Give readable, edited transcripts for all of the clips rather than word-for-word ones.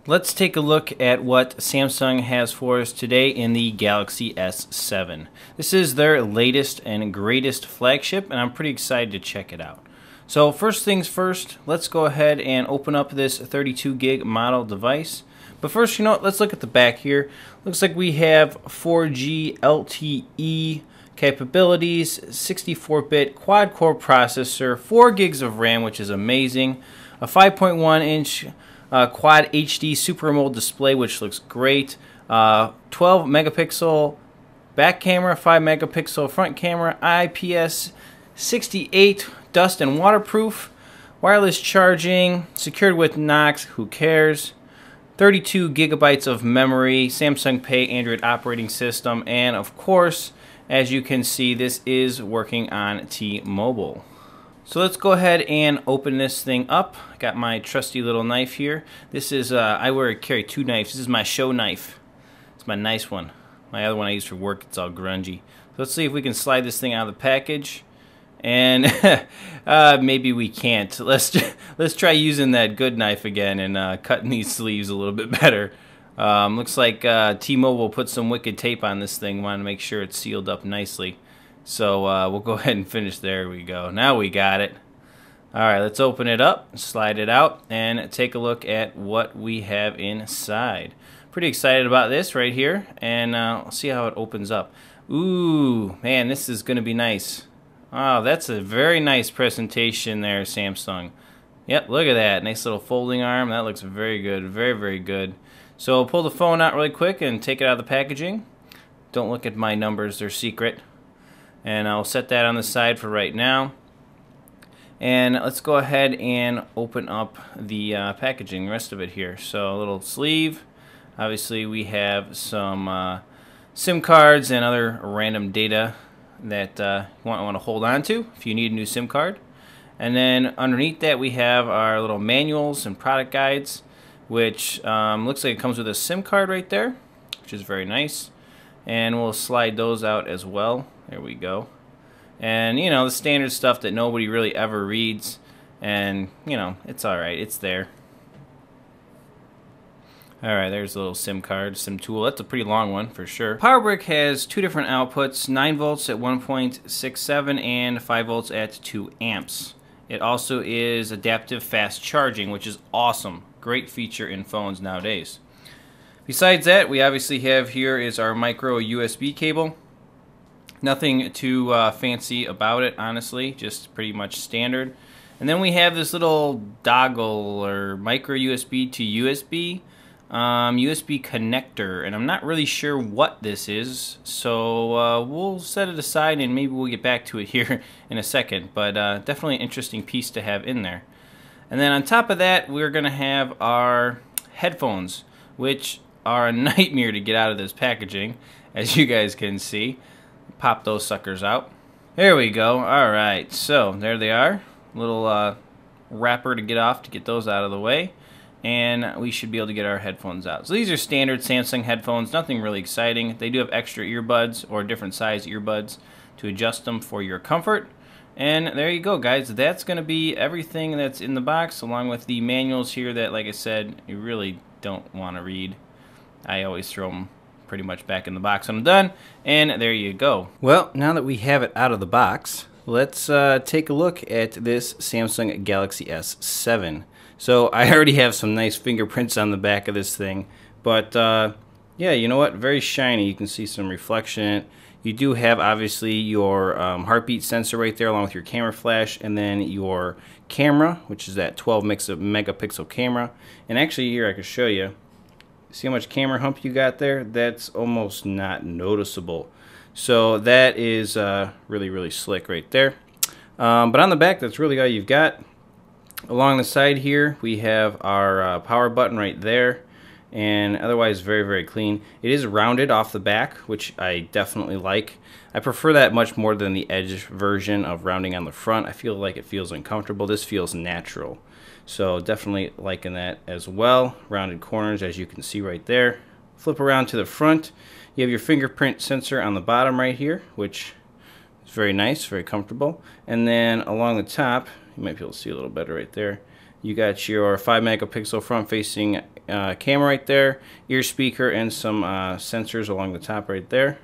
Let's take a look at what Samsung has for us today in the Galaxy S7. This is their latest and greatest flagship, and I'm pretty excited to check it out. So first things first, let's go ahead and open up this 32 gig model device. But first, let's look at the back here. Looks like we have 4G LTE capabilities, 64-bit quad-core processor, 4 gigs of RAM, which is amazing, a 5.1-inch Quad HD Super AMOLED display, which looks great. 12 megapixel back camera, 5 megapixel front camera, IPS 68 dust and waterproof, wireless charging, secured with Knox, who cares, 32 gigabytes of memory, Samsung Pay Android operating system, and of course, as you can see, this is working on T-Mobile. So let's go ahead and open this thing up. I got my trusty little knife here. This is, I carry 2 knives. This is my show knife. It's my nice one. My other one I use for work, it's all grungy. So let's see if we can slide this thing out of the package. And maybe we can't. Let's try using that good knife again and cutting these sleeves a little bit better. Looks like T-Mobile put some wicked tape on this thing. Want to make sure it's sealed up nicely. So we'll go ahead and finish. There we go. Now we got it. Alright, let's open it up, slide it out, and take a look at what we have inside. Pretty excited about this right here, and I'll see how it opens up. Ooh, man, this is going to be nice. Oh, that's a very nice presentation there, Samsung. Yep, look at that. Nice little folding arm. That looks very good. Very, very good. So pull the phone out really quick and take it out of the packaging. Don't look at my numbers. They're secret. And I'll set that on the side for right now. And let's go ahead and open up the packaging, the rest of it here. So a little sleeve. Obviously we have some SIM cards and other random data that you want to hold on to if you need a new SIM card. And then underneath that we have our little manuals and product guides, which looks like it comes with a SIM card right there, which is very nice. And we'll slide those out as well. There we go. And the standard stuff that nobody really ever reads, and it's alright, it's there. Alright, there's a little SIM card, SIM tool. That's a pretty long one for sure. Power brick has 2 different outputs, 9 volts at 1.67 and 5 volts at 2 amps. It also is adaptive fast charging, which is awesome. Great feature in phones nowadays. Besides that, we obviously have here is our micro USB cable. Nothing too fancy about it, honestly, just pretty much standard. And then we have this little dongle or micro USB to USB USB connector, and I'm not really sure what this is, so we'll set it aside and maybe we'll get back to it here in a second, but definitely an interesting piece to have in there. And then on top of that, we're going to have our headphones, which are a nightmare to get out of this packaging, as you guys can see. Pop those suckers out. There we go. Alright, so there they are. Little wrapper to get off to get those out of the way. And we should be able to get our headphones out. So these are standard Samsung headphones, nothing really exciting. They do have extra earbuds or different size earbuds to adjust them for your comfort. And there you go, guys. That's going to be everything that's in the box, along with the manuals here that, like I said, you really don't want to read. I always throw them pretty much back in the box when I'm done, and there you go. Well, now that we have it out of the box, let's take a look at this Samsung Galaxy S7. So I already have some nice fingerprints on the back of this thing, but yeah, you know what? Very shiny. You can see some reflection. You do have obviously your heartbeat sensor right there, along with your camera flash, and then your camera, which is that 12 megapixel camera. And actually, here I can show you. See how much camera hump you got there? That's almost not noticeable. So that is really, really slick right there. But on the back, that's really all you've got. Along the side here, we have our power button right there. And otherwise, very, very clean. It is rounded off the back, which I definitely like. I prefer that much more than the Edge version of rounding on the front. I feel like it feels uncomfortable. This feels natural. So definitely liking that as well. Rounded corners, as you can see right there. Flip around to the front. You have your fingerprint sensor on the bottom right here, which is very nice, very comfortable. And then along the top, you might be able to see a little better right there. You got your 5 megapixel front-facing camera right there, ear speaker, and some sensors along the top right there.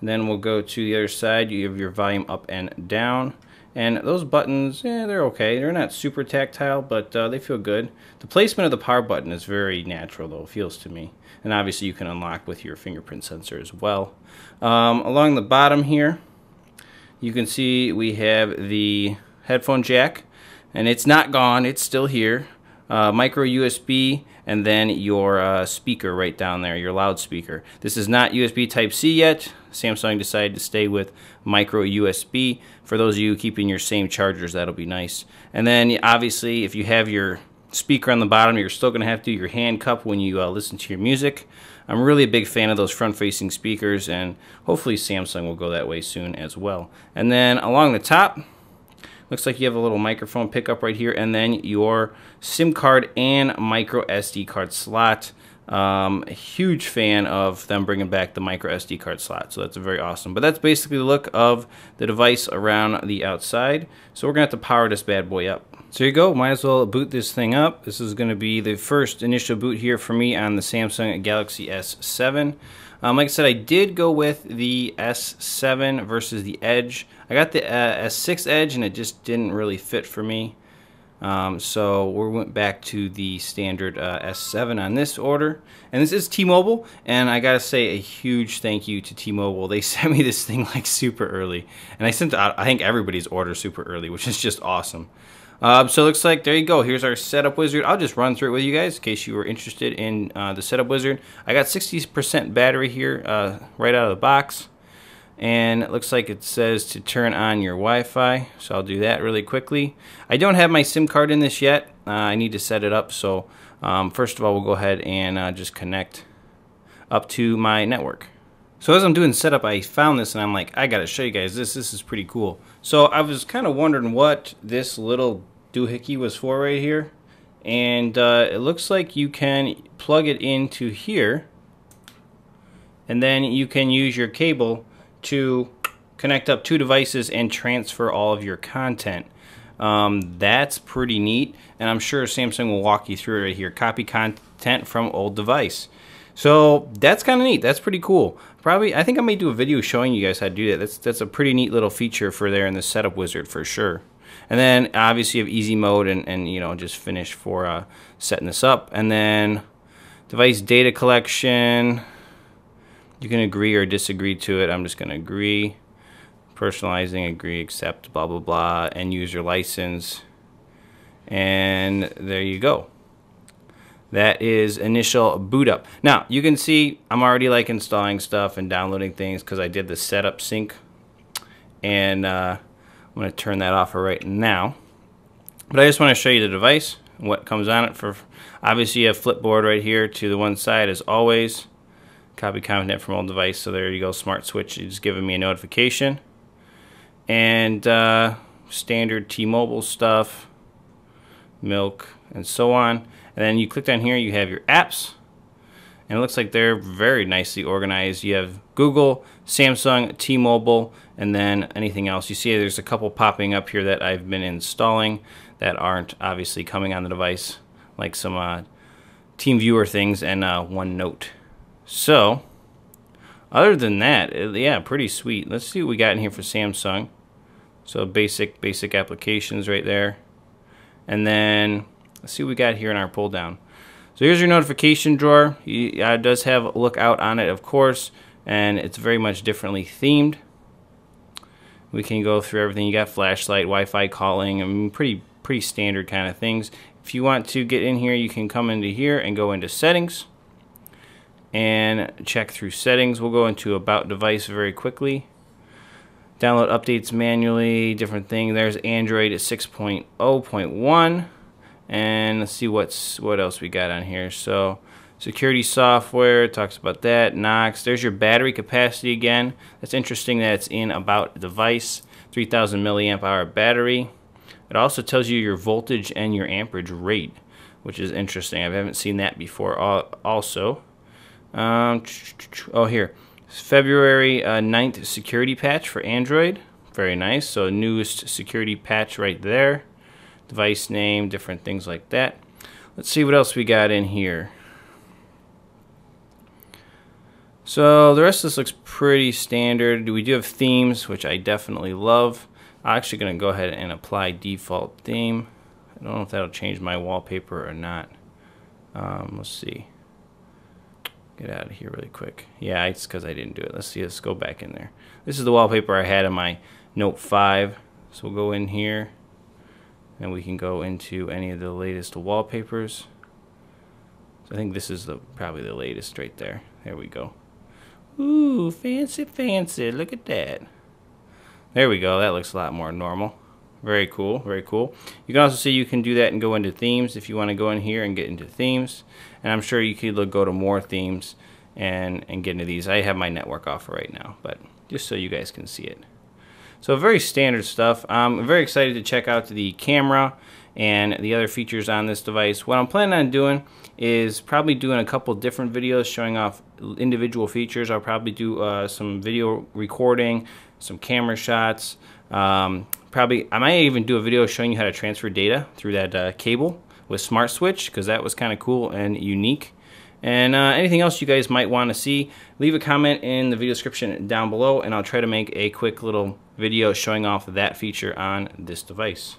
And then we'll go to the other side. You have your volume up and down. And those buttons, they're okay. They're not super tactile, but they feel good. The placement of the power button is very natural, though, it feels to me. And obviously you can unlock with your fingerprint sensor as well. Along the bottom here, you can see we have the headphone jack. And it's not gone, it's still here. Micro USB, and then your speaker right down there, your loudspeaker. This is not USB Type-C yet. Samsung decided to stay with micro USB. For those of you keeping your same chargers, that'll be nice. And then obviously if you have your speaker on the bottom, you're still going to have to do your hand cup when you listen to your music. I'm really a big fan of those front-facing speakers, and hopefully Samsung will go that way soon as well. And then along the top, looks like you have a little microphone pickup right here, and then your SIM card and micro SD card slot. A huge fan of them bringing back the micro SD card slot, so that's very awesome. But that's basically the look of the device around the outside. So we're going to have to power this bad boy up. So here you go, might as well boot this thing up. This is going to be the first initial boot here for me on the Samsung Galaxy S7. Like I said, I did go with the S7 versus the Edge. I got the S6 Edge and it just didn't really fit for me. So we went back to the standard S7 on this order. And this is T-Mobile, and I gotta say a huge thank you to T-Mobile. They sent me this thing like super early. And I sent out, I think, everybody's order super early, which is just awesome. So it looks like, there you go, here's our setup wizard. I'll just run through it with you guys in case you were interested in the setup wizard. I got 60% battery here right out of the box. And it looks like it says to turn on your Wi-Fi, so I'll do that really quickly. I don't have my SIM card in this yet. I need to set it up, so first of all we'll go ahead and just connect up to my network. So as I'm doing setup, I found this and I'm like, I gotta show you guys this. This is pretty cool. So I was kind of wondering what this little doohickey was for right here. And it looks like you can plug it into here. And then you can use your cable to connect up two devices and transfer all of your content. That's pretty neat. And I'm sure Samsung will walk you through it right here. Copy content from old device. So that's kind of neat. That's pretty cool. I think I may do a video showing you guys how to do that. That's a pretty neat little feature for there in the setup wizard for sure. And then obviously you have easy mode and you know, just finish for setting this up. And then device data collection. You can agree or disagree to it. I'm just going to agree. Personalizing, agree, accept, blah blah blah, and user license. And there you go. That is initial boot up. Now you can see I'm already like installing stuff and downloading things because I did the setup sync, and I'm going to turn that off right now. But I just want to show you the device and what comes on it. For obviously you have Flipboard right here to the one side as always. Copy content from old device. So there you go. Smart switch is giving me a notification, and standard T-Mobile stuff, milk, and so on. And then you click down here, you have your apps, and it looks like they're very nicely organized. You have Google, Samsung, T-Mobile, and then anything else. You see there's a couple popping up here that I've been installing that aren't obviously coming on the device, like some TeamViewer things and OneNote. So, other than that, yeah, pretty sweet. Let's see what we got in here for Samsung. So basic applications right there. And then let's see what we got here in our pull down. So here's your notification drawer. It does have a lookout on it, of course, and it's very much differently themed. We can go through everything. You got flashlight, Wi-Fi calling, I mean, pretty standard kind of things. If you want to get in here, you can come into here and go into settings and check through settings. We'll go into about device very quickly. Download updates manually, different thing. There's Android at 6.0.1. And let's see what else we got on here. So security software, talks about that. Knox. There's your battery capacity again. That's interesting that it's in about device. 3,000 milliamp hour battery. It also tells you your voltage and your amperage rate, which is interesting. I haven't seen that before also. Oh, here. February 9th security patch for Android. Very nice. So newest security patch right there. Device name, different things like that. Let's see what else we got in here. So the rest of this looks pretty standard. We do have themes, which I definitely love. I'm actually going to go ahead and apply default theme. I don't know if that'll change my wallpaper or not. Let's see. Get out of here really quick. Yeah, it's because I didn't do it. Let's see. Let's go back in there. This is the wallpaper I had on my Note 5. So we'll go in here, and we can go into any of the latest wallpapers. So I think this is probably the latest right there. There we go. Ooh, fancy, fancy. Look at that. There we go. That looks a lot more normal. Very cool, very cool. You can also see you can do that and go into themes if you want to go in here and get into themes. And I'm sure you could go to more themes and get into these. I have my network off right now, but just so you guys can see it. So very standard stuff. I'm very excited to check out the camera and the other features on this device. What I'm planning on doing is probably doing a couple different videos showing off individual features. I'll probably do some video recording, some camera shots. I might even do a video showing you how to transfer data through that cable with Smart Switch, because that was kind of cool and unique. And anything else you guys might want to see, leave a comment in the video description down below, and I'll try to make a quick little video showing off that feature on this device.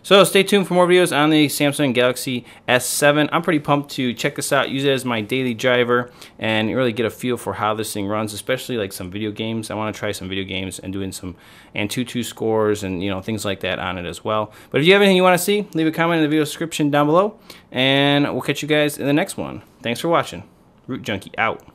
So stay tuned for more videos on the Samsung Galaxy S7. I'm pretty pumped to check this out, use it as my daily driver, and really get a feel for how this thing runs, especially like some video games. I want to try some video games and doing some Antutu scores and things like that on it as well. But if you have anything you want to see, leave a comment in the video description down below, and we'll catch you guys in the next one. Thanks for watching. Root Junkie out.